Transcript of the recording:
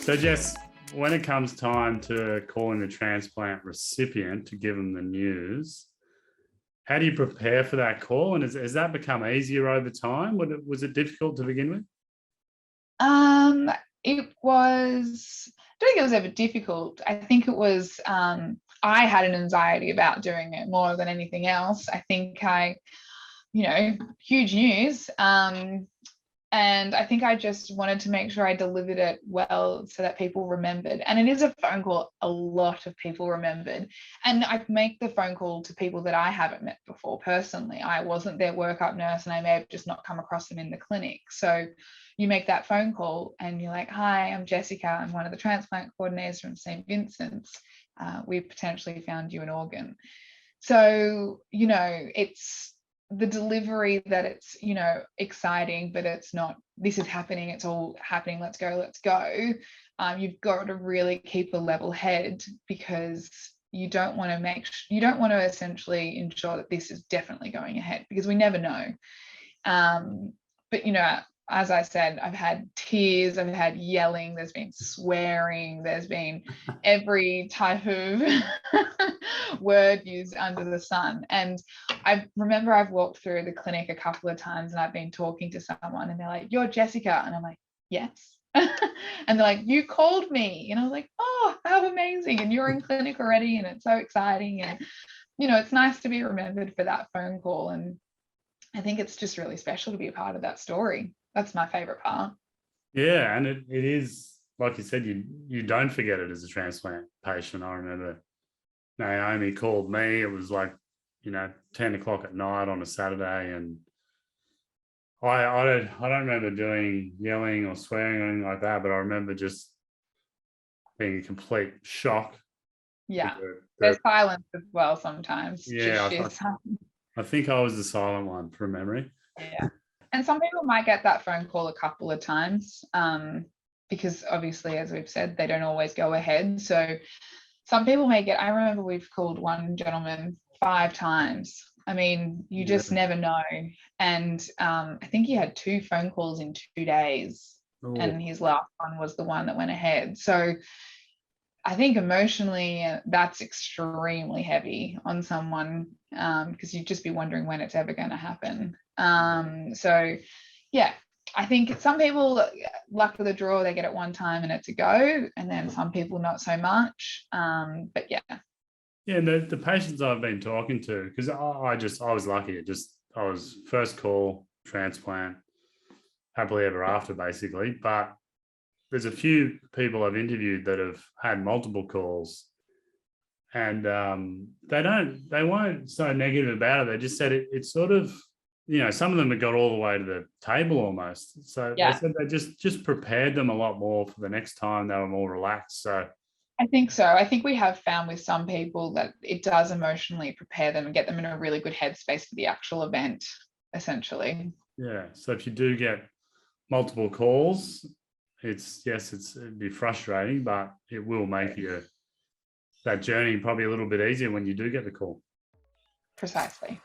So, Jess, when it comes time to calling the transplant recipient to give them the news, how do you prepare for that call? And has that become easier over time? Was it difficult to begin with? Um, it was, I don't think it was ever difficult. I think it was, I had an anxiety about doing it more than anything else. I think huge news. And I think I just wanted to make sure I delivered it well so that people remembered. And it is a phone call a lot of people remembered. And I make the phone call to people that I haven't met before personally. I wasn't their workup nurse and I may have just not come across them in the clinic. So you make that phone call and you're like, hi, I'm Jessica. I'm one of the transplant coordinators from St. Vincent's. We potentially found you an organ. So, it's the delivery that it's, exciting, but it's not, this is happening, it's all happening, let's go. You've got to really keep a level head because you don't want to essentially ensure that this is definitely going ahead because we never know. But as I said, I've had tears, I've had yelling, there's been swearing, there's been every type of word used under the sun. And I remember I've walked through the clinic a couple of times and I've been talking to someone and they're like, you're Jessica. And I'm like, yes. And they're like, you called me. And I was like, oh, how amazing. And you're in clinic already. And it's so exciting. And, it's nice to be remembered for that phone call. And I think it's just really special to be a part of that story. That's my favorite part. Yeah, and it is, like you said, you don't forget it as a transplant patient. I remember Naomi called me. It was like, 10 o'clock at night on a Saturday. And I don't remember doing yelling or swearing or anything like that, but I remember just being in complete shock. Yeah. There's silence as well sometimes. Yeah, I think I was the silent one from memory. Yeah. And some people might get that phone call a couple of times because obviously, as we've said, they don't always go ahead. So some people may get, I remember we've called one gentleman 5 times. I mean, you just never know. And I think he had 2 phone calls in 2 days. Ooh. And his last one was the one that went ahead. So I think emotionally, that's extremely heavy on someone because you'd just be wondering when it's ever going to happen. So, yeah, I think some people, luck of the draw, they get it one time and it's a go, and then some people not so much. But yeah. Yeah, and the patients I've been talking to, because I was lucky. I was first call transplant, happily ever after, basically. But there's a few people I've interviewed that have had multiple calls, and they weren't so negative about it. They just said it's sort of, some of them have got all the way to the table almost. So They said they just prepared them a lot more for the next time. They were more relaxed. So I think so. I think we have found with some people that it does emotionally prepare them and get them in a really good headspace for the actual event, essentially. Yeah. So if you do get multiple calls, it'd be frustrating, but it will make that journey probably a little bit easier when you do get the call. Precisely.